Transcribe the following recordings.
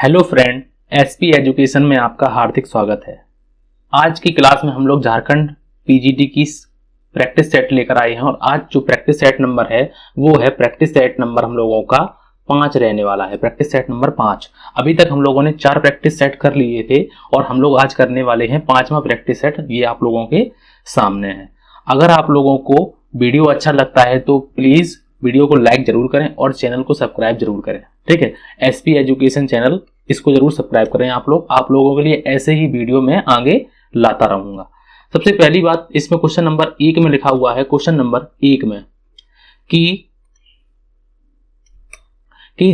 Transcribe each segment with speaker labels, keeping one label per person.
Speaker 1: Hello friend, SP education में आपका हार्दिक स्वागत है। आज की क्लास में हम लोग झारखंड पीजीटी की प्रैक्टिस सेट लेकर आए हैं और आज जो प्रैक्टिस सेट नंबर है वो है प्रैक्टिस सेट नंबर हम लोगों का 5 रहने वाला है। Practice set number 5। अभी तक हम लोगों ने 4 प्रैक्टिस सेट कर लिए थे और हम लोग आज करने वाले हैं 5वां प्रैक्टिस सेट। ये आप लोगों के सामने है। अगर आप लोगों को वीडियो अच्छा लगता है तो प्लीज वीडियो को लाइक जरूर करें और चैनल को सब्सक्राइब जरूर करें। ठीक है, एसपी एजुकेशन चैनल, इसको जरूर सब्सक्राइब करें आप लोगों के लिए ऐसे ही वीडियो में आगे लाता रहूंगा। सबसे पहली बात, इसमें क्वेश्चन नंबर 1 में लिखा हुआ है, क्वेश्चन नंबर 1 में कि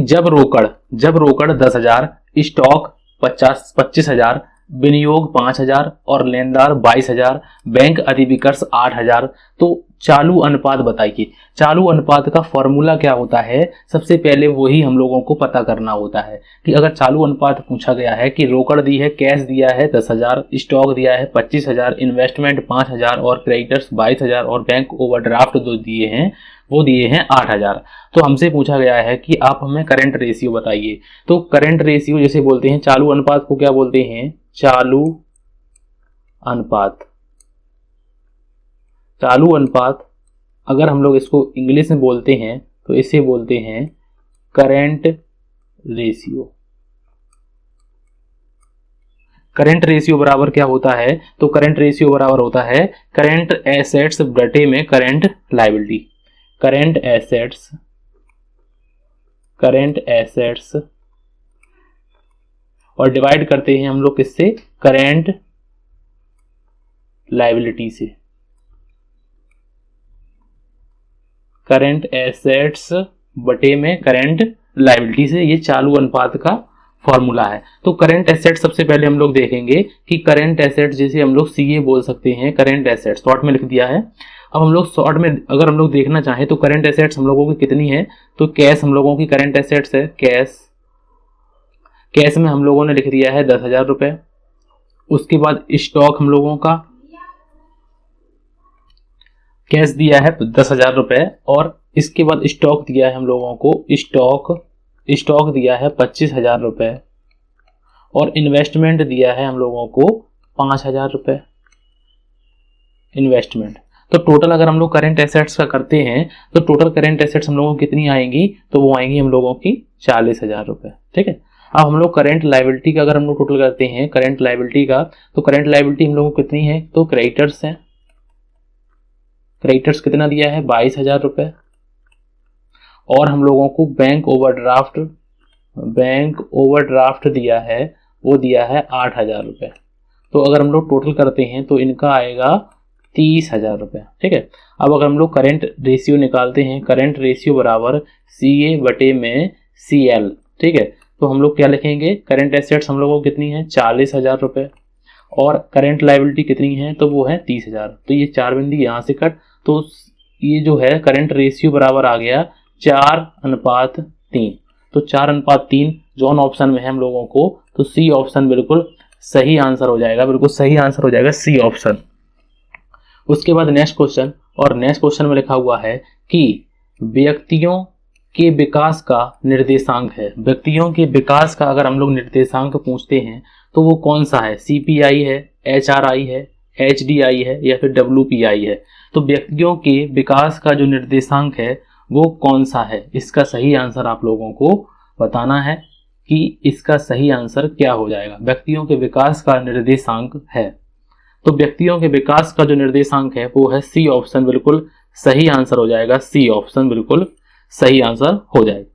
Speaker 1: जब रोकड़ 10,000, स्टॉक 25,000, विनियोग 5,000 और लेनदार 22,000, बैंक अधिविकर्ष 8,000, तो चालू अनुपात बताइए। चालू अनुपात का फॉर्मूला क्या होता है? सबसे पहले वही हम लोगों को पता करना होता है कि अगर चालू अनुपात पूछा गया है कि रोकड़ दी है, कैश दिया है 10,000, स्टॉक दिया है 25,000, इन्वेस्टमेंट 5,000 और क्रेडिटर्स 22,000 और बैंक ओवरड्राफ्ट जो दिए हैं वो दिए हैं 8,000। तो हमसे पूछा गया है कि आप हमें करंट रेशियो बताइए। तो करंट रेशियो जैसे बोलते हैं, चालू अनुपात को क्या बोलते हैं? चालू अनुपात। चालू अनुपात अगर हम लोग इसको इंग्लिश में बोलते हैं तो इसे बोलते हैं करंट रेशियो। करंट रेशियो बराबर क्या होता है? तो करंट रेशियो बराबर होता है करंट एसेट्स बटे में करंट लायबिलिटी। करंट एसेट्स और डिवाइड करते हैं हम लोग किससे? करंट लायबिलिटी से। करंट एसेट्स बटे में करंट लायबिलिटी से, ये चालू अनुपात का फॉर्मूला है। तो करंट एसेट सबसे पहले हम लोग देखेंगे कि करंट एसेट जैसे हम लोग सीए बोल सकते हैं, करंट एसेट शॉर्ट में लिख दिया है। अब हम लोग शॉर्ट में अगर हम लोग देखना चाहें तो करंट एसेट्स हम लोगों की कितनी है? तो कैश हम लोगों की करंट एसेट्स है। कैश में हम लोगों ने लिख दिया है 10,000 रुपए। उसके बाद स्टॉक हम लोगों का कैश दिया है 10,000 रुपए और इसके बाद स्टॉक दिया है हम लोगों को, स्टॉक दिया है 25,000 रुपए और इन्वेस्टमेंट दिया है हम लोगों को 5,000 रुपए इन्वेस्टमेंट। तो टोटल अगर हम लोग करंट एसेट्स का करते हैं तो टोटल करंट एसेट्स हम लोगों को कितनी आएंगी? तो वो आएंगी हम लोगों की 40,000 रुपए। ठीक है, अब हम लोग करंट लायबिलिटी का अगर हम लोग टोटल करते हैं करंट लायबिलिटी का, तो करंट लायबिलिटी हम लोगों को कितनी है? तो क्रेडिटर्स है। क्रेडिटर्स कितना दिया है? 22,000 रुपए और हम लोगों को बैंक ओवरड्राफ्ट दिया है, वो दिया है 8,000 रुपए। तो अगर हम लोग टोटल करते हैं तो इनका आएगा 30,000 रुपए। ठीक है, अब अगर हम लोग करंट रेशियो निकालते हैं, करंट रेशियो बराबर CA बटे में CL। ठीक है, तो हम लोग क्या लिखेंगे? करंट एसेट्स हम लोगों को कितनी है? 40,000 रुपए और करंट लायबिलिटी कितनी है? तो वो है 30,000। तो ये 4 बिंदु यहाँ से कट, तो ये जो है करंट रेशियो बराबर आ गया 4:3। तो 4:3 जॉन ऑप्शन में है हम लोगों को, तो सी ऑप्शन बिल्कुल सही आंसर हो जाएगा, बिल्कुल सही आंसर हो जाएगा सी ऑप्शन। उसके बाद नेक्स्ट क्वेश्चन, और नेक्स्ट क्वेश्चन में लिखा हुआ है कि व्यक्तियों के विकास का निर्देशांक है। व्यक्तियों के विकास का अगर हम लोग निर्देशांक पूछते हैं तो वो कौन सा है? CPI है, HRI है, HDI है या फिर WPI है? तो व्यक्तियों के विकास का जो निर्देशांक है वो कौन सा है? इसका सही आंसर आप लोगों को बताना है कि इसका सही आंसर क्या हो जाएगा। व्यक्तियों के विकास का निर्देशांक है, तो व्यक्तियों के विकास का जो निर्देशांक है वो है सी ऑप्शन, बिल्कुल सही आंसर हो जाएगा। सी ऑप्शन बिल्कुल सही आंसर हो जाएगा।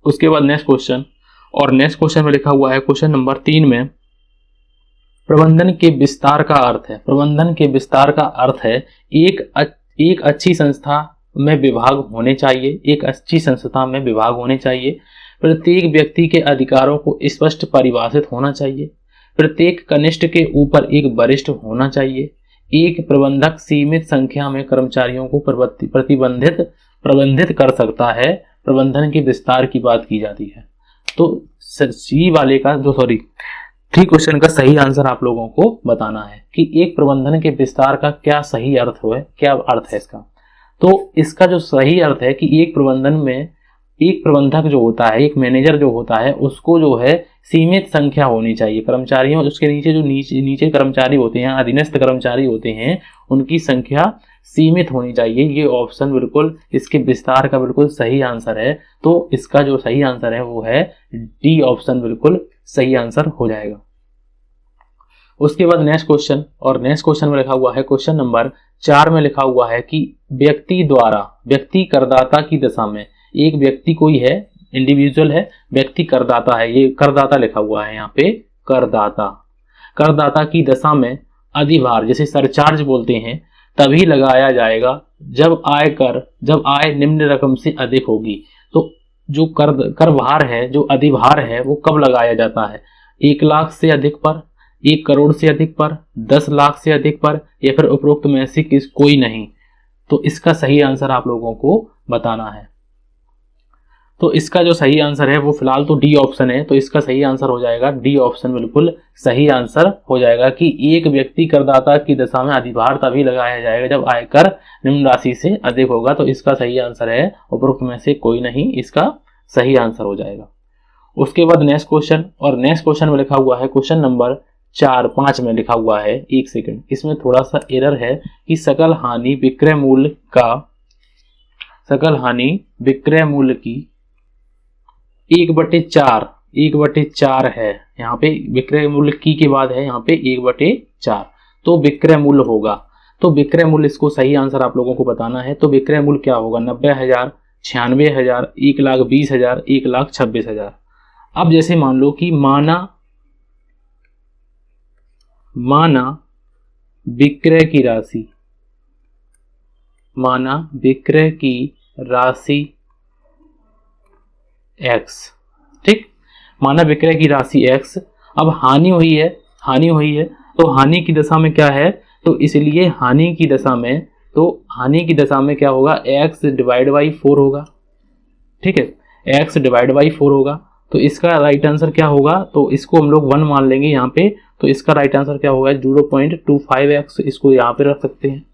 Speaker 1: उसके बाद नेक्स्ट क्वेश्चन, और नेक्स्ट क्वेश्चन में लिखा हुआ है क्वेश्चन नंबर 3 में प्रबंधन के विस्तार का अर्थ है। प्रबंधन के विस्तार का अर्थ है एक अच्छी संस्था में विभाग होने चाहिए। एक अच्छी संस्था में विभाग होने चाहिए। प्रत्येक व्यक्ति के अधिकारों को स्पष्ट परिभाषित होना चाहिए। प्रत्येक कनिष्ठ के ऊपर एक वरिष्ठ होना चाहिए। एक प्रबंधक सीमित संख्या में कर्मचारियों को प्रबंधित कर सकता है। प्रबंधन के विस्तार की बात की जाती है। तो सी वाले का थ्री क्वेश्चन का सही आंसर आप लोगों को बताना है कि एक प्रबंधन के विस्तार का क्या सही अर्थ है, क्या अर्थ है इसका। तो इसका जो सही अर्थ है कि एक प्रबंधन में एक प्रबंधक जो होता है, एक मैनेजर जो होता है, उसको जो है सीमित संख्या होनी चाहिए कर्मचारियों, उसके नीचे जो नीचे कर्मचारी होते हैं, अधीनस्थ कर्मचारी होते हैं, उनकी संख्या सीमित होनी चाहिए। ये ऑप्शन बिल्कुल इसके विस्तार का बिल्कुल सही आंसर है। तो इसका जो सही आंसर है वो है डी ऑप्शन, बिल्कुल सही आंसर हो जाएगा। उसके बाद नेक्स्ट क्वेश्चन, और नेक्स्ट क्वेश्चन में लिखा हुआ है, क्वेश्चन नंबर 4 में लिखा हुआ है कि व्यक्ति करदाता की दशा में, एक व्यक्ति कोई है, इंडिविजुअल है, व्यक्ति करदाता है, ये करदाता लिखा हुआ है यहाँ पे, करदाता की दशा में अधिभार, जैसे सरचार्ज बोलते हैं, तभी लगाया जाएगा जब आय निम्न रकम से अधिक होगी। तो जो कर भार है, जो अधिभार है, वो कब लगाया जाता है? 1 लाख से अधिक पर, 1 करोड़ से अधिक पर, 10 लाख से अधिक पर, या फिर उपरोक्त में से कोई नहीं। तो इसका सही आंसर आप लोगों को बताना है। तो इसका जो सही आंसर है वो फिलहाल तो डी ऑप्शन है, तो इसका सही आंसर हो जाएगा डी ऑप्शन, बिल्कुल सही आंसर हो जाएगा कि एक व्यक्ति करदाता की दशा में अधिभार तभी लगाया जाएगा जब आयकर निम्न राशि से अधिक होगा। तो इसका सही आंसर है उपरोक्त में से कोई नहीं, इसका सही आंसर हो जाएगा। उसके बाद नेक्स्ट क्वेश्चन, और नेक्स्ट क्वेश्चन में लिखा हुआ है, क्वेश्चन नंबर 5 में लिखा हुआ है, 1 सेकंड, इसमें थोड़ा सा एरर है कि सकल हानि विक्रय मूल्य की 1/4 है। यहाँ पे विक्रय मूल्य की के बाद है यहाँ पे 1/4, तो विक्रय मूल्य होगा। तो विक्रय मूल्य, इसको सही आंसर आप लोगों को बताना है। तो विक्रय मूल्य क्या होगा? 90,000, 96,000, 1,20,000, 1,26,000। अब जैसे मान लो कि माना विक्रय की राशि x, ठीक, माना विक्रय की राशि x। अब हानि हुई है, तो हानि की दशा में क्या है? तो इसलिए हानि की दशा में क्या होगा? x डिवाइड बाई 4 होगा, ठीक है, x डिवाइड बाई 4 होगा। तो इसका राइट आंसर क्या होगा? तो इसको हम लोग 1 मान लेंगे यहाँ पे। तो इसका राइट आंसर क्या होगा? 0.25x, इसको यहाँ पे रख सकते हैं।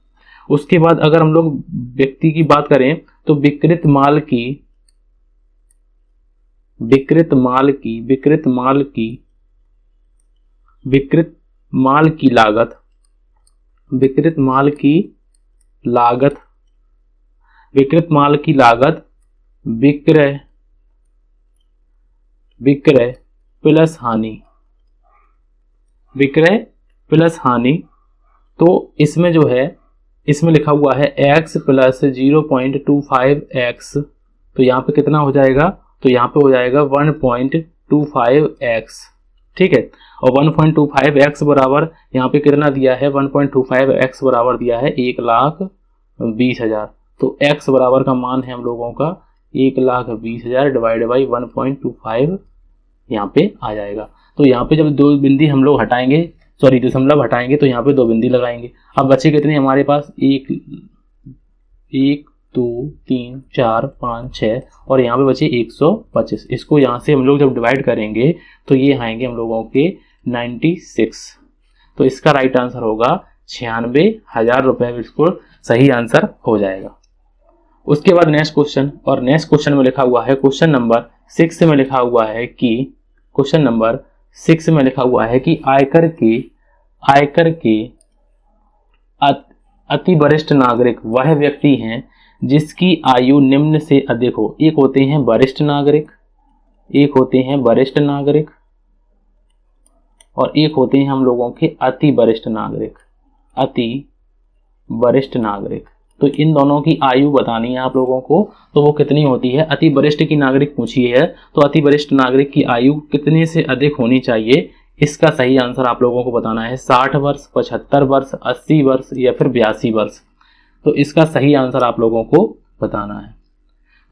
Speaker 1: उसके बाद अगर हम लोग व्यक्ति की बात करें तो विकृत माल की लागत विक्रय प्लस हानि, तो इसमें जो है, इसमें लिखा हुआ है x प्लस 0.25x, तो यहाँ पे कितना हो जाएगा? तो यहाँ पे हो जाएगा 1.25x, ठीक है। और 1.25x बराबर यहाँ पे कितना दिया है? 1.25x बराबर दिया है 1,20,000। तो x बराबर का मान है हम लोगों का 1,20,000 डिवाइड बाई 1.25 यहाँ पे आ जाएगा। तो यहाँ पे जब 2 बिंदी हम लोग हटाएंगे, सॉरी दशमलव हटाएंगे, तो यहाँ पे 2 बिंदी लगाएंगे। अब बचे कितने हमारे पास? 1 2 3 4 5 6, और यहाँ पे बचे 125। इसको यहाँ से हम लोग जब डिवाइड करेंगे तो ये आएंगे हम लोगों के 96। तो इसका राइट आंसर होगा 96,000 रुपये, बिल्कुल सही आंसर हो जाएगा। उसके बाद नेक्स्ट क्वेश्चन, और नेक्स्ट क्वेश्चन में लिखा हुआ है, क्वेश्चन नंबर 6 में लिखा हुआ है कि आयकर के अति वरिष्ठ नागरिक वह व्यक्ति हैं जिसकी आयु निम्न से अधिक हो। एक होते हैं वरिष्ठ नागरिक, और एक होते हैं हम लोगों के अति वरिष्ठ नागरिक। तो इन दोनों की आयु बतानी है आप लोगों को, तो वो कितनी होती है? अति वरिष्ठ की नागरिक पूछी है, तो अति वरिष्ठ नागरिक की आयु कितने से अधिक होनी चाहिए? इसका सही आंसर आप लोगों को बताना है। 60 वर्ष, 75 वर्ष, 80 वर्ष, या फिर 82 वर्ष। तो इसका सही आंसर आप लोगों को बताना है।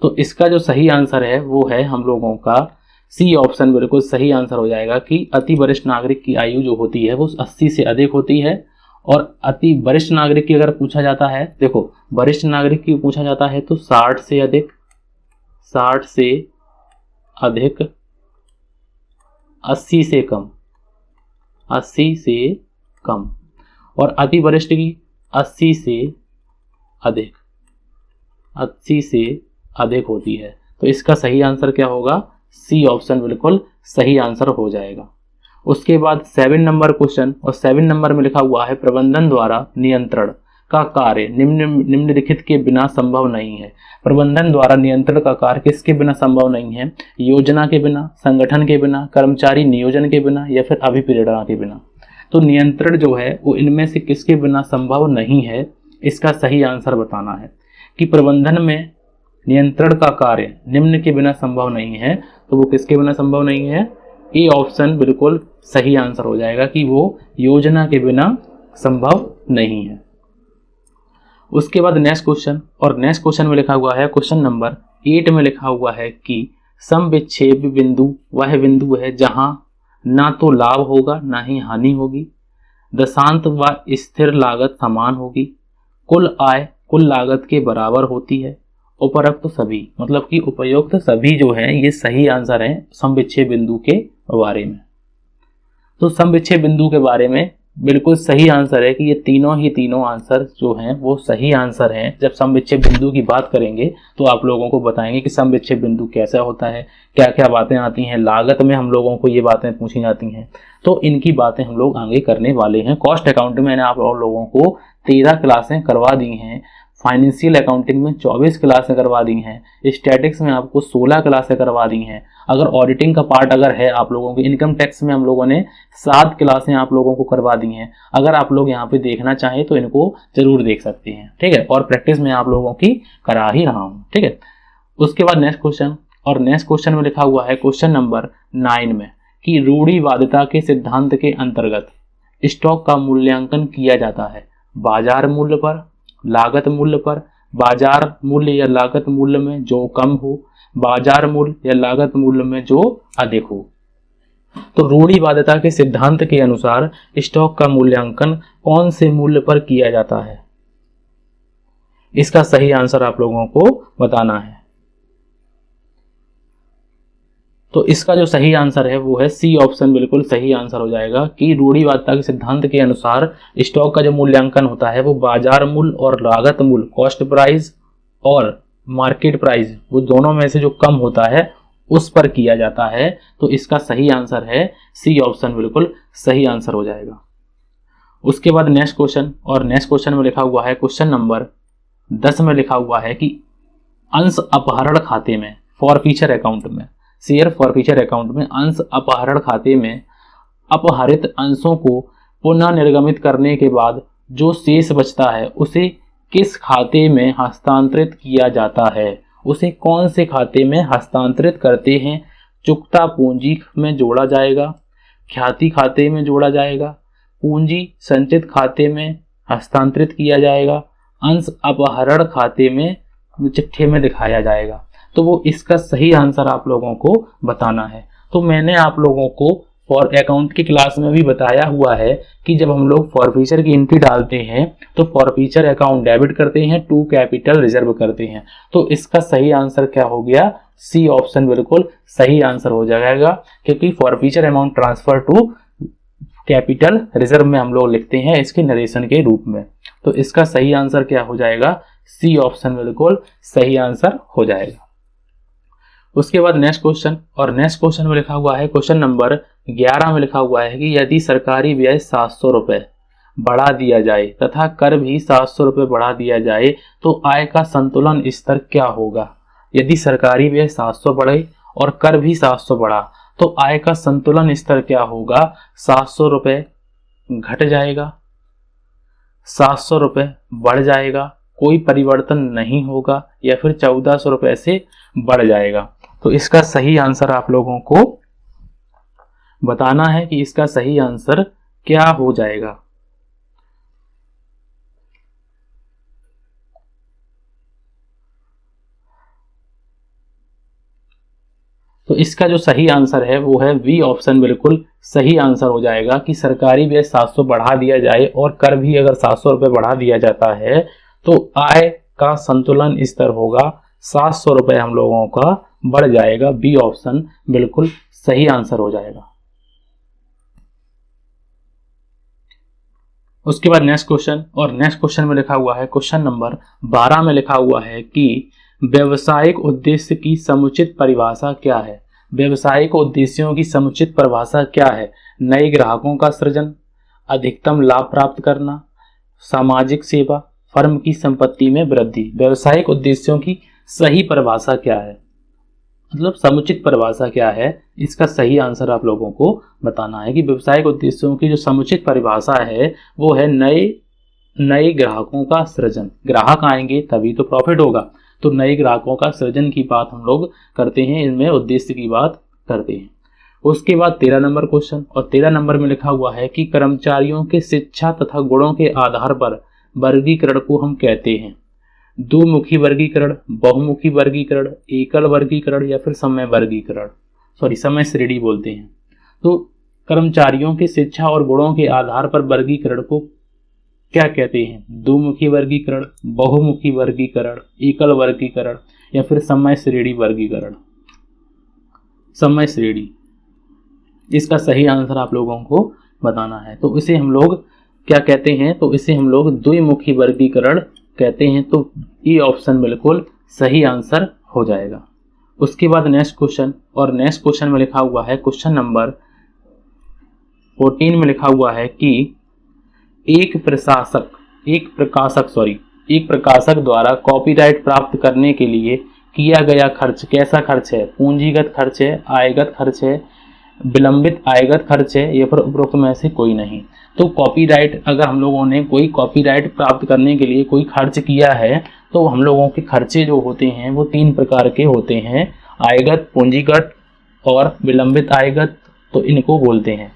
Speaker 1: तो इसका जो सही आंसर है वो है हम लोगों का सी ऑप्शन, बिल्कुल सही आंसर हो जाएगा कि अति वरिष्ठ नागरिक की आयु जो होती है वो 80 से अधिक होती है। और अति वरिष्ठ नागरिक की अगर पूछा जाता है, देखो वरिष्ठ नागरिक की पूछा जाता है तो 60 से अधिक, 80 से कम, और अति वरिष्ठ की 80 से अधिक होती है। तो इसका सही आंसर क्या होगा, सी ऑप्शन बिल्कुल सही आंसर हो जाएगा। उसके बाद 7 नंबर क्वेश्चन, और 7 नंबर में लिखा हुआ है प्रबंधन द्वारा नियंत्रण का कार्य निम्नलिखित के बिना संभव नहीं है। प्रबंधन द्वारा नियंत्रण का कार्य किसके बिना संभव नहीं है, योजना के बिना, संगठन के बिना, कर्मचारी नियोजन के बिना, या फिर अभिप्रेरणा के बिना। तो नियंत्रण जो है वो इनमें से किसके बिना संभव नहीं है, इसका सही आंसर बताना है कि प्रबंधन में नियंत्रण का कार्य निम्न के बिना संभव नहीं है, तो वो किसके बिना संभव नहीं है, ए ऑप्शन बिल्कुल सही आंसर हो जाएगा कि वो योजना के बिना संभव नहीं है। उसके बाद नेक्स्ट क्वेश्चन, और नेक्स्ट क्वेश्चन में लिखा हुआ है क्वेश्चन नंबर 8 में लिखा हुआ है कि समविच्छेद बिंदु वह बिंदु है जहां ना तो लाभ होगा ना ही हानि होगी, दशांत व स्थिर लागत समान होगी, कुल आय कुल लागत के बराबर होती है, उपरोक्त सभी, मतलब कि उपयुक्त सभी जो है ये सही आंसर है समविच्छेद बिंदु के बारे में। तो समविच्छेद बिंदु के बारे में बिल्कुल सही आंसर है कि ये तीनों आंसर जो हैं वो सही आंसर हैं। जब समविच्छेद बिंदु की बात करेंगे तो आप लोगों को बताएंगे कि समविच्छेद बिंदु कैसा होता है, क्या क्या बातें आती हैं, लागत में हम लोगों को ये बातें पूछी जाती हैं, तो इनकी बातें हम लोग आगे करने वाले हैं। कॉस्ट अकाउंटिंग मैंने आप लोगों को 13 क्लासें करवा दी हैं, फाइनेंशियल अकाउंटिंग में 24 क्लासें करवा दी हैं, स्टैटिक्स में आपको 16 क्लासें करवा दी हैं। अगर ऑडिटिंग का पार्ट अगर है आप लोगों के, इनकम टैक्स में हम लोगों ने 7 क्लासें आप लोगों को करवा दी हैं। अगर आप लोग यहाँ पे देखना चाहें तो इनको जरूर देख सकते हैं, ठीक है। और प्रैक्टिस में आप लोगों की करा ही रहा हूँ, ठीक है। उसके बाद नेक्स्ट क्वेश्चन, और नेक्स्ट क्वेश्चन में लिखा हुआ है क्वेश्चन नंबर 9 में कि रूढ़िवादिता के सिद्धांत के अंतर्गत स्टॉक का मूल्यांकन किया जाता है बाजार मूल्य पर, लागत मूल्य पर, बाजार मूल्य या लागत मूल्य में जो कम हो, बाजार मूल्य या लागत मूल्य में जो अधिक हो। तो रूढ़िवादिता के सिद्धांत के अनुसार स्टॉक का मूल्यांकन कौन से मूल्य पर किया जाता है, इसका सही आंसर आप लोगों को बताना है। तो इसका जो सही आंसर है वो है सी ऑप्शन बिल्कुल सही आंसर हो जाएगा कि रूढ़िवादिता के सिद्धांत के अनुसार स्टॉक का जो मूल्यांकन होता है वो बाजार मूल्य और लागत मूल्य, कॉस्ट प्राइस और मार्केट प्राइस, वो दोनों में से जो कम होता है उस पर किया जाता है। तो इसका सही आंसर है सी ऑप्शन बिल्कुल सही आंसर हो जाएगा। उसके बाद नेक्स्ट क्वेश्चन, और नेक्स्ट क्वेश्चन में लिखा हुआ है क्वेश्चन नंबर 10 में लिखा हुआ है कि अंश अपहरण खाते में फॉरफीचर अकाउंट में, शेयर फॉरफीचर अकाउंट में अंश अपहरण खाते में अपहरित अंशों को पुनः निर्गमित करने के बाद जो शेष बचता है उसे किस खाते में हस्तांतरित किया जाता है, उसे कौन से खाते में हस्तांतरित करते हैं, चुकता पूंजी में जोड़ा जाएगा, ख्याति खाते में जोड़ा जाएगा, पूंजी संचित खाते में हस्तांतरित किया जाएगा, अंश अपहरण खाते में चिट्ठे में दिखाया जाएगा। तो वो इसका सही आंसर आप लोगों को बताना है। तो मैंने आप लोगों को फॉर अकाउंट की क्लास में भी बताया हुआ है कि जब हम लोग फॉरफीचर की एंट्री डालते हैं तो फॉरफीचर अकाउंट डेबिट करते हैं, टू कैपिटल रिजर्व करते हैं। तो इसका सही आंसर क्या हो गया, सी ऑप्शन बिल्कुल सही आंसर हो जाएगा, क्योंकि forfeiture amount transfer to capital reserve में हम लोग लिखते हैं इसके नरेशन के रूप में। तो इसका सही आंसर क्या हो जाएगा, सी ऑप्शन बिल्कुल सही आंसर हो जाएगा। उसके बाद नेक्स्ट क्वेश्चन, और नेक्स्ट क्वेश्चन में लिखा हुआ है क्वेश्चन नंबर 11 में लिखा हुआ है कि यदि सरकारी व्यय 700 रुपये बढ़ा दिया जाए तथा कर भी 700 रुपये बढ़ा दिया जाए तो आय का संतुलन स्तर क्या होगा। यदि सरकारी व्यय 700 बढ़े और कर भी 700 बढ़ा तो आय का संतुलन स्तर क्या होगा, 700 रुपये घट जाएगा, 700 रुपये बढ़ जाएगा, कोई परिवर्तन नहीं होगा, या फिर 1400 रुपये से बढ़ जाएगा। तो इसका सही आंसर आप लोगों को बताना है कि इसका सही आंसर क्या हो जाएगा। तो इसका जो सही आंसर है वो है वी ऑप्शन बिल्कुल सही आंसर हो जाएगा कि सरकारी व्यय 700 बढ़ा दिया जाए और कर भी अगर 700 रुपये बढ़ा दिया जाता है तो आय का संतुलन स्तर होगा 700 रुपये हम लोगों का बढ़ जाएगा। बी ऑप्शन बिल्कुल सही आंसर हो जाएगा। उसके बाद नेक्स्ट क्वेश्चन, और नेक्स्ट क्वेश्चन में लिखा हुआ है क्वेश्चन नंबर 12 में लिखा हुआ है कि व्यावसायिक उद्देश्य की समुचित परिभाषा क्या है? व्यावसायिक उद्देश्यों की समुचित परिभाषा क्या है? नए ग्राहकों का सृजन, अधिकतम लाभ प्राप्त करना, सामाजिक सेवा, फर्म की संपत्ति में वृद्धि। व्यावसायिक उद्देश्यों की सही परिभाषा क्या है, मतलब समुचित परिभाषा क्या है, इसका सही आंसर आप लोगों को बताना है कि व्यावसायिक उद्देश्यों की जो समुचित परिभाषा है वो है नए ग्राहकों का सृजन। ग्राहक आएंगे तभी तो प्रॉफिट होगा, तो नए ग्राहकों का सृजन की बात हम लोग करते हैं, इनमें उद्देश्य की बात करते हैं। उसके बाद 13 नंबर क्वेश्चन, और 13 नंबर में लिखा हुआ है कि कर्मचारियों के शिक्षा तथा गुणों के आधार पर वर्गीकरण को हम कहते हैं द्विमुखी वर्गीकरण, बहुमुखी वर्गीकरण, एकल वर्गीकरण या फिर समय वर्गीकरण, समय श्रेणी बोलते हैं। तो कर्मचारियों की शिक्षा और गुणों के आधार पर वर्गीकरण को क्या कहते हैं? द्विमुखी वर्गीकरण, बहुमुखी वर्गीकरण, एकल वर्गीकरण या फिर समय श्रेणी वर्गीकरण। समय श्रेणी, इसका सही आंसर आप लोगों को बताना है। तो इसे हम लोग क्या कहते हैं? तो इसे हम लोग द्विमुखी वर्गीकरण कहते हैं। तो ये ऑप्शन बिल्कुल सही आंसर हो जाएगा। उसके बाद नेक्स्ट क्वेश्चन, और नेक्स्ट क्वेश्चन में लिखा हुआ है, क्वेश्चन नंबर 14 में लिखा हुआ है कि एक प्रकाशक द्वारा कॉपीराइट प्राप्त करने के लिए किया गया खर्च कैसा खर्च है? पूंजीगत खर्च है, आयगत खर्च है, विलंबित आयगत खर्च है या फिर उपरोक्त में से कोई नहीं। तो कॉपीराइट, अगर हम लोगों ने कोई कॉपीराइट प्राप्त करने के लिए कोई खर्च किया है तो हम लोगों के खर्चे जो होते हैं वो 3 प्रकार के होते हैं, आयगत, पूंजीगत और विलंबित आयगत, तो इनको बोलते हैं।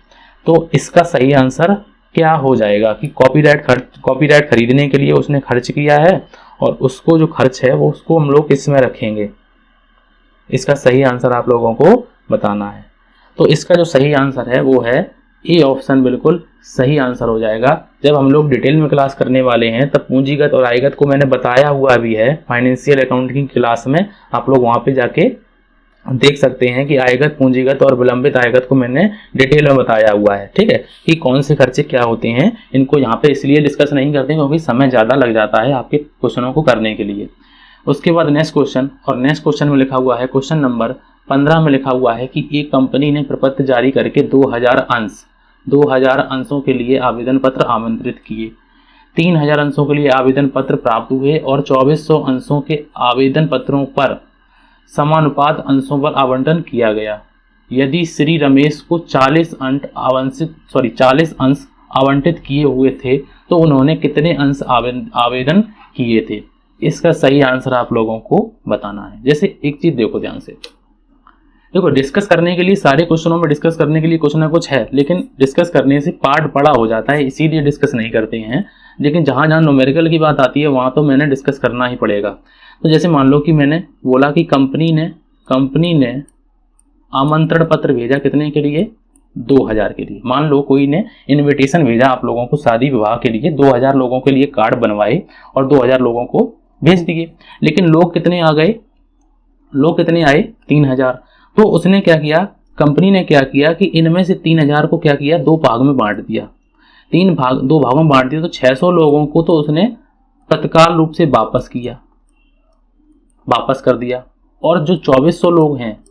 Speaker 1: तो इसका सही आंसर क्या हो जाएगा कि कॉपीराइट खरीदने के लिए उसने खर्च किया है और उसको जो खर्च है वो उसको हम लोग किस में रखेंगे, इसका सही आंसर आप लोगों को बताना है। तो इसका जो सही आंसर है वो है ए ऑप्शन, बिल्कुल सही आंसर हो जाएगा। जब हम लोग डिटेल में क्लास करने वाले हैं तब पूंजीगत और आयगत को मैंने बताया हुआ भी है फाइनेंशियल अकाउंटिंग क्लास में, आप लोग वहाँ पे जाके देख सकते हैं कि आयगत, पूंजीगत और विलंबित आयगत को मैंने डिटेल में बताया हुआ है, ठीक है, कि कौन से खर्चे क्या होते हैं। इनको यहाँ पे इसलिए डिस्कस नहीं करते क्योंकि समय ज़्यादा लग जाता है आपके क्वेश्चनों को करने के लिए। उसके बाद नेक्स्ट क्वेश्चन, और नेक्स्ट क्वेश्चन में लिखा हुआ है, क्वेश्चन नंबर 15 में लिखा हुआ है कि एक कंपनी ने प्रपत्र जारी करके 2000 अंशों के लिए आवेदन पत्र आमंत्रित किए। 3000 अंशों के लिए आवेदन पत्र प्राप्त हुए और 2400 अंशों के आवेदन पत्रों पर समानुपात अंशों पर आवंटन किया गया। यदि श्री रमेश को 40 अंश आवंटित किए हुए थे तो उन्होंने कितने अंश आवेदन किए थे? इसका सही आंसर आप लोगों को बताना है। जैसे एक चीज देखो ध्यान से, देखो डिस्कस करने के लिए सारे क्वेश्चनों में डिस्कस करने के लिए कुछ ना कुछ है, लेकिन डिस्कस करने से पार्ट बड़ा हो जाता है, इसीलिए डिस्कस नहीं करते हैं। लेकिन जहाँ जहाँ न्यूमेरिकल की बात आती है वहाँ तो मैंने डिस्कस करना ही पड़ेगा। तो जैसे मान लो कि मैंने बोला कि कंपनी ने आमंत्रण पत्र भेजा कितने के लिए? 2000 के लिए। मान लो कोई ने इनविटेशन भेजा आप लोगों को शादी विवाह के लिए, 2000 लोगों के लिए कार्ड बनवाए और 2000 लोगों को भेज दिए, लेकिन लोग कितने आ गए? लोग कितने आए? 3000। तो उसने क्या किया, कंपनी ने क्या किया कि इनमें से 3000 को क्या किया, 2 भाग में बांट दिया। 2 भागों में बांट दिया, तो 600 लोगों को तो उसने तत्काल रूप से वापस कर दिया, और जो 2400 लोग हैं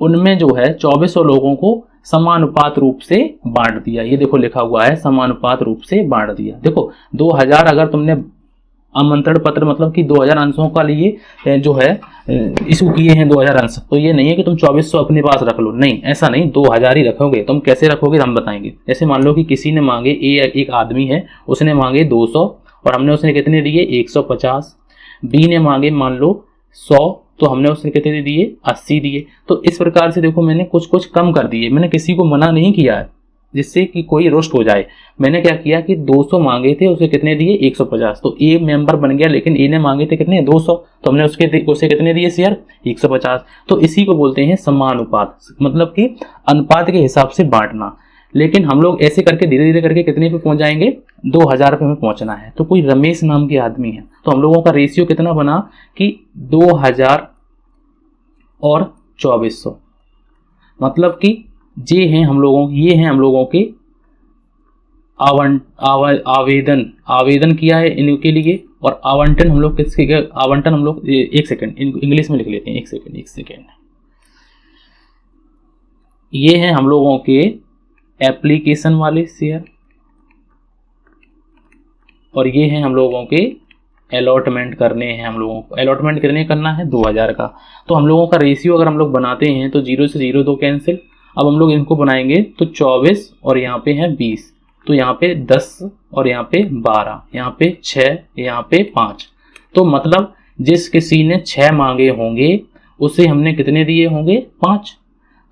Speaker 1: उनमें जो है 2400 लोगों को समानुपात रूप से बांट दिया। ये देखो लिखा हुआ है समानुपात रूप से बांट दिया। देखो 2000 अगर तुमने आमंत्रण पत्र मतलब कि 2000 अंशों का लिए जो है इशू किए हैं 2000 अंश, तो ये नहीं है कि तुम 2400 अपने पास रख लो, नहीं, ऐसा नहीं, 2000 ही रखोगे। तुम कैसे रखोगे हम बताएंगे। जैसे मान लो कि किसी ने मांगे, एक आदमी है उसने मांगे 200 और हमने उसने कितने दिए? 150। बी ने मांगे मान लो 100 तो हमने उसने कितने दिए? 80 दिए। तो इस प्रकार से देखो मैंने कुछ कम कर दिए, मैंने किसी को मना नहीं किया है जिससे कि कोई रोस्ट हो जाए। मैंने क्या किया कि 200 मांगे थे, उसे कितने दिए? 150। तो ए मेंबर बन गया, लेकिन ए ने मांगे थे कितने? 200, तो हमने उसे कितने दिए शेयर? 150। तो इसी को बोलते हैं समानुपात, मतलब कि अनुपात के हिसाब से बांटना। लेकिन हम लोग ऐसे करके धीरे धीरे करके कितने पे पहुंच जाएंगे? 2000 पे हमें पहुंचना है। तो कोई रमेश नाम के आदमी है, तो हम लोगों का रेशियो कितना बना कि 2000 और 2400, मतलब कि ये हैं हम लोगों के आवेदन किया है इनके लिए, और आवंटन हम लोग किसके, आवंटन हम लोग, एक सेकंड इंग्लिश में लिख लेते हैं, एक सेकंड। ये हैं हम लोगों के एप्लीकेशन वाले शेयर और ये हैं हम लोगों के अलॉटमेंट करने हैं। हम लोगों को अलॉटमेंट करना है 2000 का। तो हम लोगों का रेशियो अगर हम लोग बनाते हैं तो 0 से 0 2 कैंसिल। अब हम लोग इनको बनाएंगे तो 24 और यहाँ पे है 20, तो यहाँ पे 10 और यहाँ पे 12, यहाँ पे 6, यहाँ पे 5। तो मतलब जिस किसी ने 6 मांगे होंगे उसे हमने कितने दिए होंगे, 5।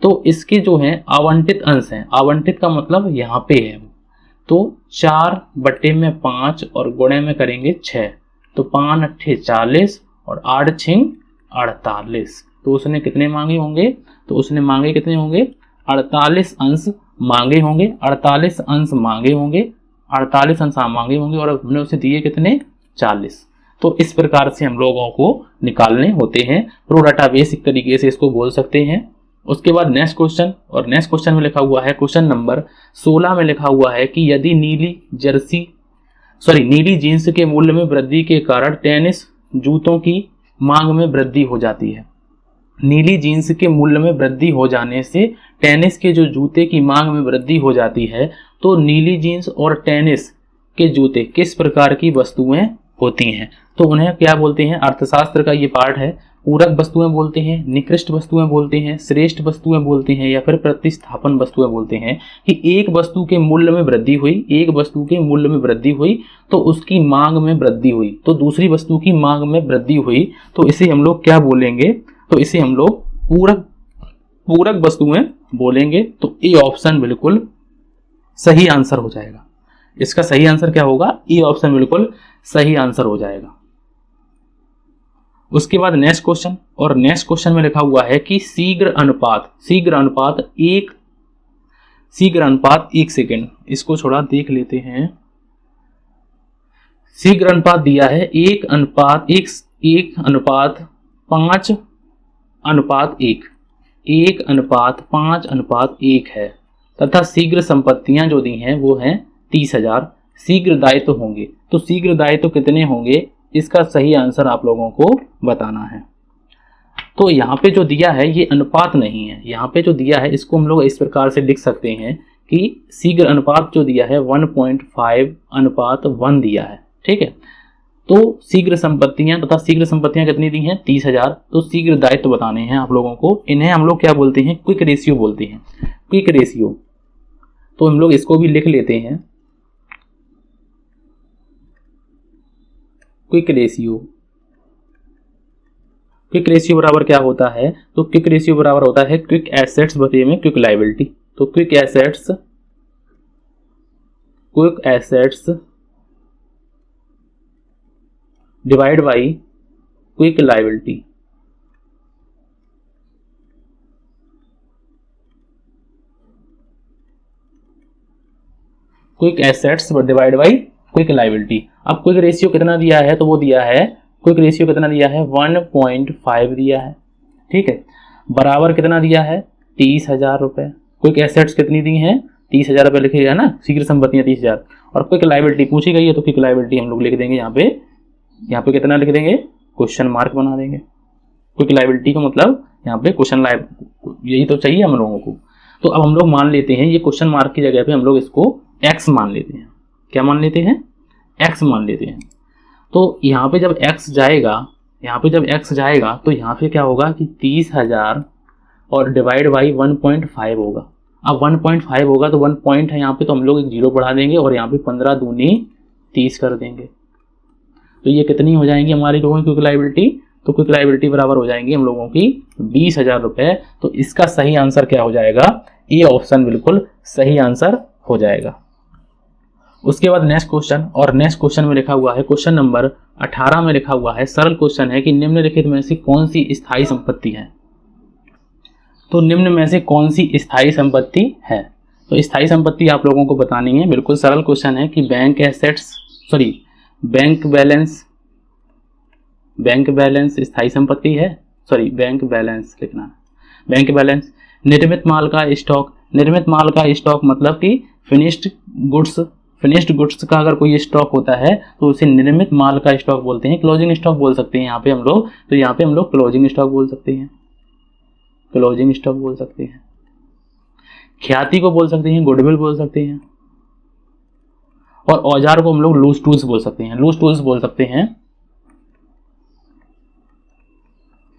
Speaker 1: तो इसके जो हैं आवंटित अंश हैं, आवंटित का मतलब यहाँ पे है, तो 4/5 और गुणे में करेंगे 6, तो 5 अट्ठे 40 और 8 छिंग 48। तो उसने कितने मांगे होंगे, तो उसने मांगे कितने होंगे, 48 अंश मांगे होंगे, 48 अंश मांगे होंगे, 48 अंश मांगे होंगे और हमने उसे दिए कितने, 40। तो इस प्रकार से हम लोगों को निकालने होते हैं। प्रो डाटा बेस एक तरीके से इसको बोल सकते हैं। उसके बाद नेक्स्ट क्वेश्चन, और नेक्स्ट क्वेश्चन में लिखा हुआ है, क्वेश्चन नंबर 16 में लिखा हुआ है कि यदि नीली जींस के मूल्य में वृद्धि के कारण टेनिस जूतों की मांग में वृद्धि हो जाती है। नीली जींस के मूल्य में वृद्धि हो जाने से टेनिस के जो जूते की मांग में वृद्धि हो जाती है। तो नीली जींस और टेनिस के जूते किस प्रकार की वस्तुएं होती हैं, तो उन्हें क्या बोलते हैं, अर्थशास्त्र का ये पार्ट है। पूरक वस्तुएं बोलते हैं, निकृष्ट वस्तुएं बोलते हैं, श्रेष्ठ वस्तुएं बोलते हैं, या फिर प्रतिस्थापन वस्तुएं बोलते हैं। कि एक वस्तु के मूल्य में वृद्धि हुई, एक वस्तु के मूल्य में वृद्धि हुई तो उसकी मांग में वृद्धि हुई, तो दूसरी वस्तु की मांग में वृद्धि हुई, तो इसे हम लोग क्या बोलेंगे, तो इसे हम लोग पूरक वस्तुएं बोलेंगे। तो ए ऑप्शन बिल्कुल सही आंसर हो जाएगा। इसका सही आंसर क्या होगा, ए ऑप्शन बिल्कुल सही आंसर हो जाएगा। उसके बाद नेक्स्ट क्वेश्चन, और नेक्स्ट क्वेश्चन में लिखा हुआ है कि शीघ्र अनुपात 1 सेकेंड, इसको थोड़ा देख लेते हैं। शीघ्र अनुपात दिया है 1:5:1 है, तथा शीघ्र संपत्तियां जो दी हैं वो हैं 30,000। शीघ्र दायित्व होंगे, तो शीघ्र दायित्व कितने होंगे, इसका सही आंसर आप लोगों को बताना है। तो यहाँ पे जो दिया है ये अनुपात नहीं है, यहाँ पे जो दिया है इसको हम लोग इस प्रकार से लिख सकते हैं कि शीघ्र अनुपात जो दिया है 1.5:1 दिया है, ठीक है। तो शीघ्र संपत्तियां तथा शीघ्र संपत्तियां कितनी दी हैं, 30,000। तो शीघ्र दायित्व बताने हैं आप लोगों को, इन्हें हम लोग क्या बोलते हैं, क्विक रेशियो बोलते हैं, क्विक रेशियो। तो हम लोग इसको भी लिख लेते हैं, क्विक रेशियो बराबर क्या होता है, तो क्विक रेशियो बराबर होता है क्विक एसेट्स बटे में क्विक लायबिलिटी। तो quick assets divide by quick liability. Quick assets divide by quick liability. अब क्विक रेशियो कितना दिया है, तो वो दिया है, क्विक रेशियो कितना दिया है, 1.5 दिया है, ठीक है। बराबर कितना दिया है, 30,000 रुपए। क्विक एसेट्स कितनी दी हैं, 30,000 रुपए लिखे गया ना, शीघ्र संपत्तियां 30,000, और क्विक लायबिलिटी पूछी गई है तो क्विक लायबिलिटी हम लोग लिख देंगे यहाँ पे कितना लिख देंगे, क्वेश्चन मार्क बना देंगे। क्विक लायबिलिटी का मतलब यहाँ पे क्वेश्चन यही तो चाहिए हम लोगों को। तो अब हम लोग मान लेते हैं ये क्वेश्चन मार्क की जगह पे हम लोग इसको एक्स मान लेते हैं। क्या मान लेते हैं, एक्स मान लेते हैं। तो यहाँ पे जब x जाएगा, तो यहाँ पे क्या होगा कि 30,000 और डिवाइड बाई 1.5 होगा। अब 1.5 होगा तो 1 पॉइंट है यहाँ पे, तो हम लोग एक 0 बढ़ा देंगे और यहाँ पे 15 दूनी 30 कर देंगे। तो ये कितनी हो जाएंगी हमारी लोगों की क्विक लायबिलिटी, तो क्विक लायबिलिटी बराबर हो जाएंगी हम लोगों की 20,000 रुपए। तो इसका सही आंसर क्या हो जाएगा, ये ऑप्शन बिल्कुल सही आंसर हो जाएगा। उसके बाद नेक्स्ट क्वेश्चन, और नेक्स्ट क्वेश्चन में लिखा हुआ है, क्वेश्चन नंबर 18 में लिखा हुआ है, सरल क्वेश्चन है कि निम्नलिखित में से कौन सी स्थायी संपत्ति है। तो निम्न में से कौन सी स्थायी संपत्ति है, तो स्थायी संपत्ति आप लोगों को बतानी है। बिल्कुल सरल क्वेश्चन है कि बैंक बैलेंस स्थायी संपत्ति है, बैंक बैलेंस लिखना है, बैंक बैलेंस। निर्मित माल का स्टॉक मतलब कि फिनिश्ड फिनिश्ड गुड्स का अगर कोई स्टॉक होता है तो उसे निर्मित माल का स्टॉक बोलते हैं, क्लोजिंग स्टॉक बोल सकते हैं यहाँ पे हम लोग। तो यहाँ पे हम लोग क्लोजिंग स्टॉक बोल सकते हैं, क्लोजिंग स्टॉक बोल सकते हैं। ख्याति को बोल सकते हैं गुडविल बोल सकते हैं, और औजार को हम लोग लूज टूल्स बोल सकते हैं, लूज टूल्स बोल सकते हैं,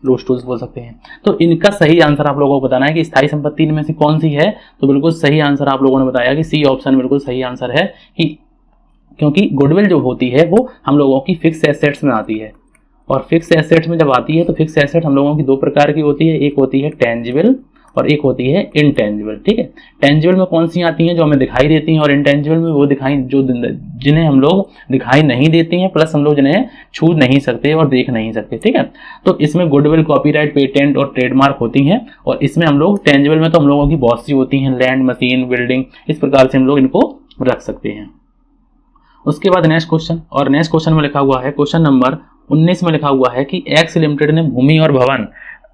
Speaker 1: लूज टूल्स बोल सकते हैं। तो इनका सही आंसर आप लोगों को बताना है कि स्थायी संपत्ति इनमें से कौन सी है। तो बिल्कुल सही आंसर आप लोगों ने बताया कि सी ऑप्शन बिल्कुल सही आंसर है, कि क्योंकि गुडविल जो होती है वो हम लोगों की फिक्स एसेट्स में आती है, और फिक्स एसेट्स में जब आती है तो फिक्स एसेट हम लोगों की दो प्रकार की होती है, एक होती है टेंजिबल और एक होती है इनटेंजिबल। ठीक है, टेंजिबल में कौन सी आती हैं, जो हमें दिखाई देती हैं, और इनटेंजिबल में वो दिखाई जो जिन्हें हम लोग दिखाई नहीं देती हैं, प्लस हम लोग जिन्हें छू नहीं सकते और देख नहीं सकते। ठीक है, तो इसमें गुडविल, कॉपीराइट, पेटेंट और ट्रेडमार्क होती हैं, और इसमें हम लोग टेंजिबल में तो हम लोगों की बहुत सी होती हैं, लैंड, मशीन, बिल्डिंग, इस प्रकार से हम लोग इनको रख सकते हैं। उसके बाद नेक्स्ट क्वेश्चन, और नेक्स्ट क्वेश्चन में लिखा हुआ है, क्वेश्चन नंबर 19 में लिखा हुआ है कि एक्स लिमिटेड ने भूमि और भवन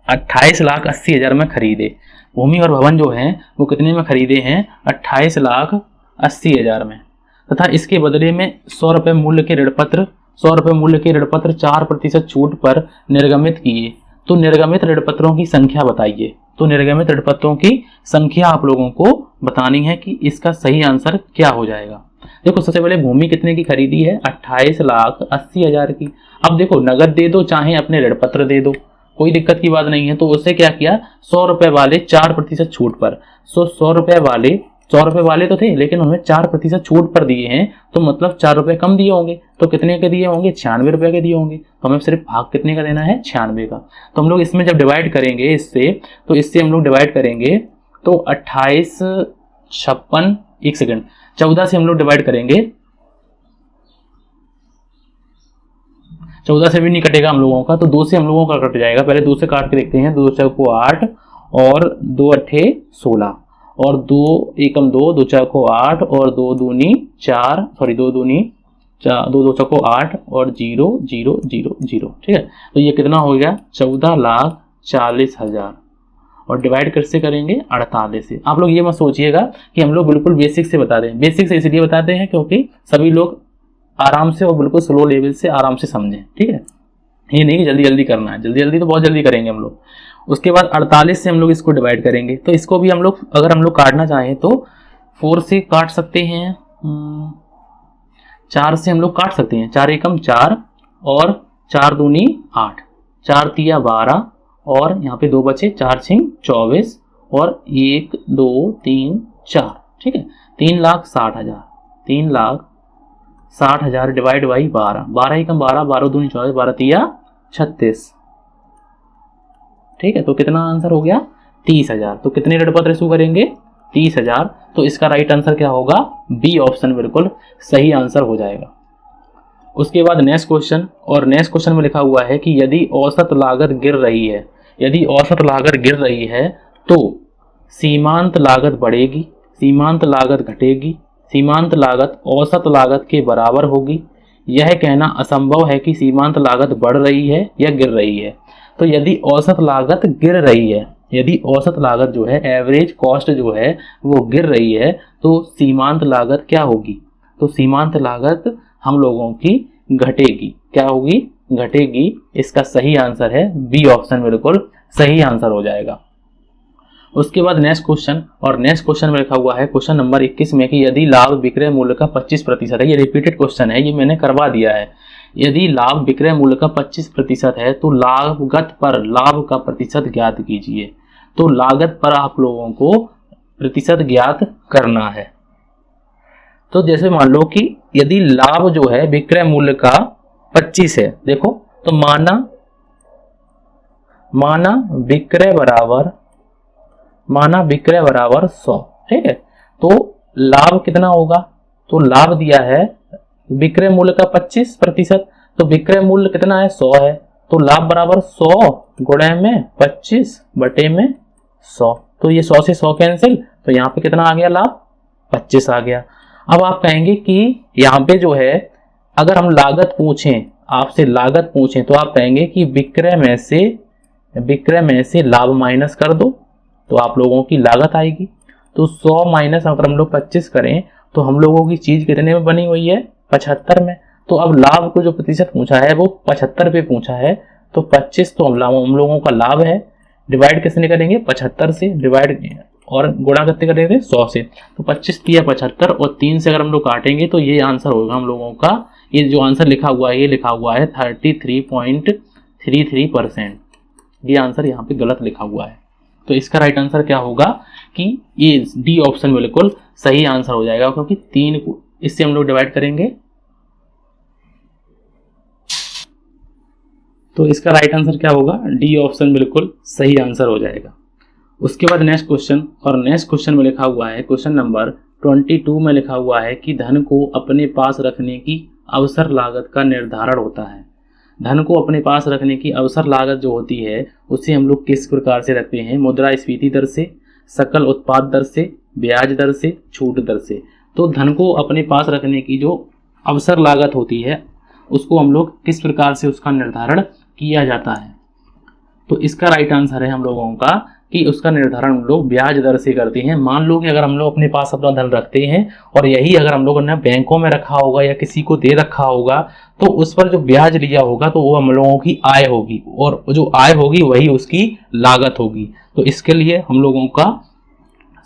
Speaker 1: 28,80,000 में खरीदे। भूमि और भवन जो है वो कितने में खरीदे हैं, 28,80,000 में, तथा इसके बदले में 100 रुपये मूल्य के ऋण पत्र 4% छूट पर निर्गमित किए। तो निर्गमित ऋण पत्रों की संख्या बताइए। तो निर्गमित ऋण पत्रों की संख्या आप लोगों को बतानी है कि इसका सही आंसर क्या हो जाएगा। देखो, सबसे पहले भूमि कितने की खरीदी है, 28,80,000 की। अब देखो, नगद दे दो चाहे अपने ऋण पत्र दे दो, कोई दिक्कत की बात नहीं है। तो उससे क्या किया, 100 रुपए वाले 4% छूट पर, 100 रुपए वाले तो थे, लेकिन उन्हें 4% छूट पर दिए हैं, तो मतलब 4 रुपए कम दिए होंगे। तो कितने के दिए होंगे, 96 रुपए के दिए होंगे। तो हमें सिर्फ भाग कितने का देना है, 96 का। तो हम लोग इसमें जब डिवाइड करेंगे इससे, तो इससे हम लोग डिवाइड करेंगे तो 28, 56, 1 सेकेंड, 14 से हम लोग डिवाइड करेंगे, 14 से भी नहीं कटेगा हम लोगों का, तो 2 से हम लोगों का कट जाएगा। पहले 2 से काट के देखते हैं, 2 चौको 8 और 2 अट्ठे 16 और 2 एकम 2, 2 चौको 8 और 2 दूनी 4, सॉरी 2 दूनी 4, 2 चौको 8 और 0 0 0 0। ठीक है, तो ये कितना हो गया, 14,40,000, और डिवाइड कैसे करेंगे, 48 से। आप लोग ये मत सोचिएगा कि हम लोग बिल्कुल बेसिक से बता दें, बेसिक से इसलिए बताते हैं क्योंकि सभी लोग आराम से और बिल्कुल स्लो लेवल से आराम से समझें। ठीक है, ये नहीं कि जल्दी जल्दी करना है, जल्दी जल्दी तो बहुत जल्दी करेंगे हम लोग। उसके बाद 48 से हम लोग इसको डिवाइड करेंगे, तो इसको भी हम लोग अगर हम लोग काटना चाहें तो 4 से काट सकते हैं, 4 से हम लोग काट सकते हैं, 4 एकम 4 और 4 दूनी 8, 4 तिया 12 और यहाँ पे 2 बचे, 4 छिंग 24 और 1 2 3 4। ठीक है, 3,60,000, 3,60,000 डिवाइड बाई 12, 12 एकम 12, 12 दूनी 24, 12 तिया 36। ठीक है, तो कितना आंसर हो गया, 30,000। तो कितने ऋण पत्र इशू करेंगे, 30,000। तो इसका राइट आंसर क्या होगा, बी ऑप्शन बिल्कुल सही आंसर हो जाएगा। उसके बाद नेक्स्ट क्वेश्चन, और नेक्स्ट क्वेश्चन में लिखा हुआ है कि यदि औसत लागत गिर रही है, यदि औसत लागत गिर रही है तो सीमांत लागत बढ़ेगी, सीमांत लागत घटेगी, सीमांत लागत औसत लागत के बराबर होगी। यह कहना असंभव है कि सीमांत लागत बढ़ रही है या गिर रही है। तो यदि औसत लागत गिर रही है, यदि औसत लागत जो है, एवरेज कॉस्ट जो है वो गिर रही है, तो सीमांत लागत क्या होगी, तो सीमांत लागत हम लोगों की घटेगी। क्या होगी, घटेगी। इसका सही आंसर है बी ऑप्शन बिल्कुल सही आंसर हो जाएगा। उसके बाद नेक्स्ट क्वेश्चन, और नेक्स्ट क्वेश्चन में लिखा हुआ है क्वेश्चन नंबर 21 में कि यदि लाभ विक्रय मूल्य का 25% है, ये रिपीटेड क्वेश्चन है, ये मैंने करवा दिया है। यदि लाभ विक्रय मूल्य का 25% है तो लागत पर लाभ का प्रतिशत ज्ञात कीजिए। तो लागत पर आप लोगों को प्रतिशत ज्ञात करना है। तो जैसे मान लो कि यदि लाभ जो है विक्रय मूल्य का 25 है, देखो तो माना विक्रय बराबर 100। ठीक है, तो लाभ कितना होगा, तो लाभ दिया है विक्रय मूल्य का 25%, तो विक्रय मूल्य कितना है, 100 है, तो लाभ बराबर 100 गुणे में 25 बटे में 100। तो ये 100 से 100 कैंसिल, तो यहाँ पे कितना आ गया, लाभ 25 आ गया। अब आप कहेंगे कि यहाँ पे जो है अगर हम लागत पूछें, आपसे लागत पूछें, तो आप कहेंगे कि विक्रय में से लाभ माइनस कर दो, तो आप लोगों की लागत आएगी। तो 100 माइनस अगर हम लोग 25 करें, तो हम लोगों की चीज कितने में बनी हुई है, 75 में। तो अब लाभ को जो प्रतिशत पूछा है वो 75 पे पूछा है, तो 25 तो हम लोगों का लाभ है, डिवाइड किसने करेंगे 75 से, डिवाइड और गुणा कितने करेंगे 100 से। तो 25 दिया 75 और 3 से अगर हम लोग काटेंगे तो ये आंसर होगा हम लोगों का, ये जो आंसर लिखा हुआ है ये लिखा हुआ है 33.33%। ये आंसर यहाँ पे गलत लिखा हुआ है। तो इसका राइट आंसर क्या होगा कि ये डी ऑप्शन बिल्कुल सही आंसर हो जाएगा, क्योंकि 3 को इससे हम लोग डिवाइड करेंगे। तो इसका राइट आंसर क्या होगा, डी ऑप्शन बिल्कुल सही आंसर हो जाएगा। उसके बाद नेक्स्ट क्वेश्चन, और नेक्स्ट क्वेश्चन में लिखा हुआ है, क्वेश्चन नंबर 22 में लिखा हुआ है कि धन को अपने पास रखने की अवसर लागत का निर्धारण होता है। धन को अपने पास रखने की अवसर लागत जो होती है उसे हम लोग किस प्रकार से रखते हैं, मुद्रास्फीति दर से, सकल उत्पाद दर से, ब्याज दर से, छूट दर से। तो धन को अपने पास रखने की जो अवसर लागत होती है उसको हम लोग किस प्रकार से उसका निर्धारण किया जाता है। तो इसका राइट आंसर है हम लोगों का कि उसका निर्धारण हम लोग ब्याज दर से करते हैं। मान लो कि अगर हम लोग अपने पास अपना धन रखते हैं और यही अगर हम लोगों ने बैंकों में रखा होगा या किसी को दे रखा होगा तो उस पर जो ब्याज लिया होगा तो वो हम लोगों की आय होगी, और जो आय होगी वही उसकी लागत होगी। तो इसके लिए हम लोगों का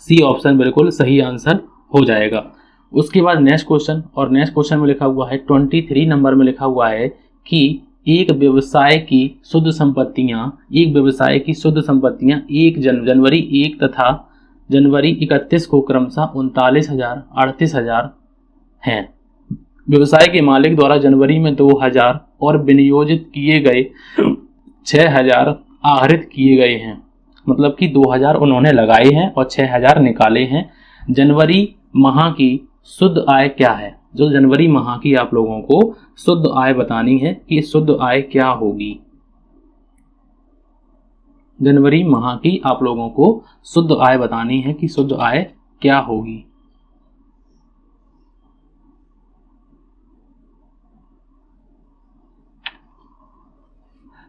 Speaker 1: सी ऑप्शन बिल्कुल सही आंसर हो जाएगा। उसके बाद नेक्स्ट क्वेश्चन, और नेक्स्ट क्वेश्चन में लिखा हुआ है 23 नंबर में लिखा हुआ है कि एक व्यवसाय की शुद्ध संपत्तियां 1 जनवरी 1 तथा जनवरी 31 को क्रमशः 39,000, 38,000 हैं। व्यवसाय के मालिक द्वारा जनवरी में 2,000 और विनियोजित किए गए 6,000 आहरित किए गए हैं। मतलब कि 2,000 उन्होंने लगाए हैं और 6,000 निकाले हैं। जनवरी माह की शुद्ध आय क्या है, जो जनवरी माह की आप लोगों को शुद्ध आय बतानी है कि शुद्ध आय क्या होगी। जनवरी माह की आप लोगों को शुद्ध आय बतानी है कि शुद्ध आय क्या होगी।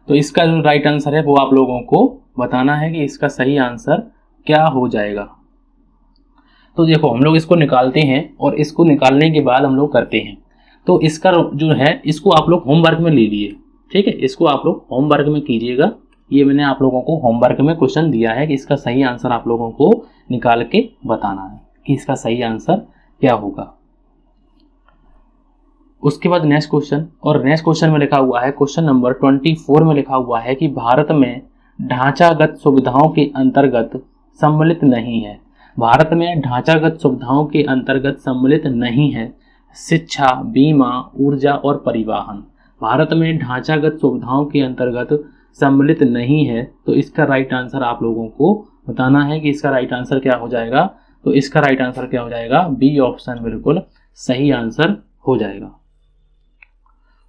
Speaker 1: तो इसका जो राइट आंसर है वो आप लोगों को बताना है कि इसका सही आंसर क्या हो जाएगा। तो देखो हम लोग इसको निकालते हैं और इसको निकालने के बाद हम लोग करते हैं। तो इसका जो है इसको आप लोग होमवर्क में ले लिए, ठीक है, इसको आप लोग होमवर्क में कीजिएगा। ये मैंने आप लोगों को होमवर्क में क्वेश्चन दिया है कि इसका सही आंसर आप लोगों को निकाल के बताना है कि इसका सही आंसर क्या होगा। उसके बाद नेक्स्ट क्वेश्चन, और नेक्स्ट क्वेश्चन में लिखा हुआ है, क्वेश्चन नंबर 24 में लिखा हुआ है कि भारत में ढांचागत सुविधाओं के अंतर्गत सम्मिलित नहीं है। भारत में ढांचागत सुविधाओं के अंतर्गत सम्मिलित नहीं है शिक्षा, बीमा, ऊर्जा और परिवहन। भारत में ढांचागत सुविधाओं के अंतर्गत सम्मिलित नहीं है। तो इसका राइट आंसर आप लोगों को बताना है कि इसका राइट आंसर क्या हो जाएगा। तो इसका राइट आंसर क्या हो जाएगा, बी ऑप्शन बिल्कुल सही आंसर हो जाएगा।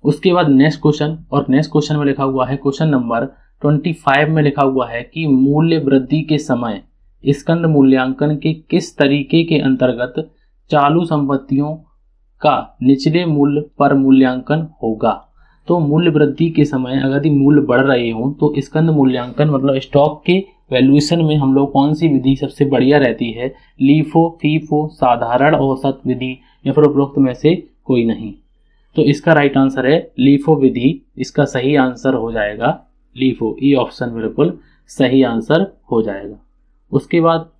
Speaker 1: उसके बाद नेक्स्ट क्वेश्चन, और नेक्स्ट क्वेश्चन में लिखा हुआ है, क्वेश्चन नंबर 25 में लिखा हुआ है कि मूल्य वृद्धि के समय स्कंद मूल्यांकन के किस तरीके के अंतर्गत चालू संपत्तियों का निचले मूल्य पर मूल्यांकन होगा। तो मूल्य वृद्धि के समय अगर मूल्य बढ़ रहे हो तो स्कंद मूल्यांकन मतलब स्टॉक के वैल्यूएशन में हम लोग कौन सी विधि सबसे बढ़िया रहती है, लीफो, फीफो, साधारण औसत विधि या फिर उपरोक्त में से कोई नहीं। तो इसका राइट आंसर है लीफो विधि, इसका सही आंसर हो जाएगा लीफो। ई ऑप्शन बिल्कुल सही आंसर हो जाएगा। उसके बाद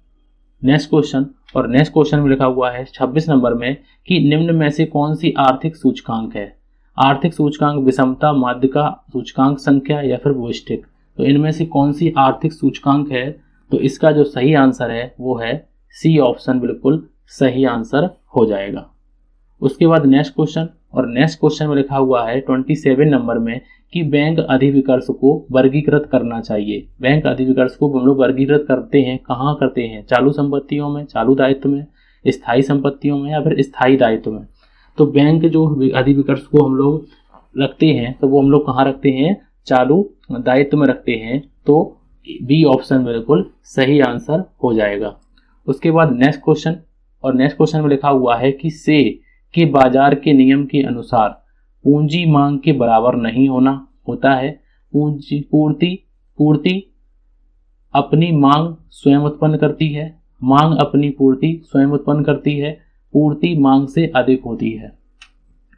Speaker 1: नेक्स्ट क्वेश्चन, और नेक्स्ट क्वेश्चन में लिखा हुआ है 26 नंबर में कि निम्न में से कौन सी आर्थिक सूचकांक है। आर्थिक सूचकांक विषमता, माध्यिका सूचकांक संख्या या फिर वोस्टिक। तो इनमें से कौन सी आर्थिक सूचकांक है। तो इसका जो सही आंसर है वो है सी ऑप्शन बिल्कुल सही आंसर हो जाएगा। उसके बाद नेक्स्ट क्वेश्चन, और नेक्स्ट क्वेश्चन में लिखा हुआ है 27 नंबर में कि बैंक अधिविकर्ष को वर्गीकृत करना चाहिए। बैंक अधिविकर्ष को हम लोग वर्गीकृत करते हैं, कहाँ करते हैं, चालू संपत्तियों में, चालू दायित्व में, स्थायी संपत्तियों में या फिर स्थायी दायित्व में। तो बैंक जो अधिविकर्ष को हम लोग रखते हैं तो वो हम लोग कहाँ रखते हैं, चालू दायित्व में रखते हैं। तो बी ऑप्शन बिल्कुल सही आंसर हो जाएगा। उसके बाद नेक्स्ट क्वेश्चन, और नेक्स्ट क्वेश्चन में लिखा हुआ है कि से के बाजार के नियम के अनुसार पूंजी मांग के बराबर नहीं होता है। पूर्ति अपनी मांग स्वयं उत्पन्न करती है, मांग अपनी पूर्ति स्वयं उत्पन्न करती है। पूर्ति मांग से अधिक होती है।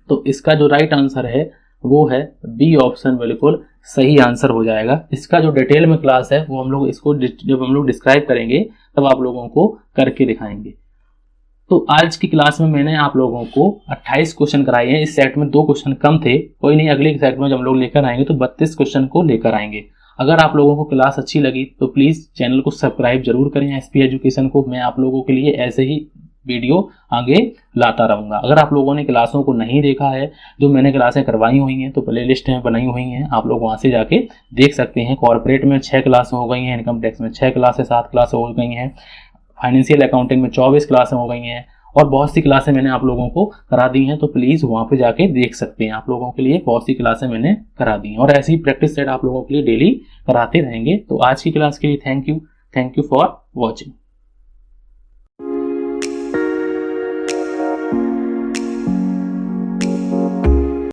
Speaker 1: तो इसका जो राइट आंसर है वो है बी ऑप्शन बिल्कुल सही आंसर हो जाएगा। इसका जो डिटेल में क्लास है वो हम लोग इसको जब हम लोग डिस्क्राइब करेंगे तब आप लोगों को करके दिखाएंगे। तो आज की क्लास में मैंने आप लोगों को 28 क्वेश्चन कराए हैं। इस सेट में 2 क्वेश्चन कम थे, कोई नहीं, अगले सेट में जब हम लोग लेकर आएंगे तो 32 क्वेश्चन को लेकर आएंगे। अगर आप लोगों को क्लास अच्छी लगी तो प्लीज़ चैनल को सब्सक्राइब जरूर करें एसपी एजुकेशन को। मैं आप लोगों के लिए ऐसे ही वीडियो आगे लाता रहूँगा। अगर आप लोगों ने क्लासों को नहीं देखा है, जो मैंने क्लासें करवाई हुई हैं तो प्ले लिस्ट में बनाई हुई हैं, आप लोग वहाँ से जाके देख सकते हैं। कॉर्पोरेट में 6 क्लासें हो गई हैं, इनकम टैक्स में 6 क्लासें 7 क्लासें हो गई हैं, फाइनेंशियल अकाउंटिंग में 24 क्लासें हो गई हैं और बहुत सी क्लासें मैंने आप लोगों को करा दी हैं। तो प्लीज़ वहाँ पे जाके देख सकते हैं। आप लोगों के लिए बहुत सी क्लासें मैंने करा दी हैं और ऐसी प्रैक्टिस सेट आप लोगों के लिए डेली कराते रहेंगे। तो आज की क्लास के लिए थैंक यू फॉर वॉचिंग।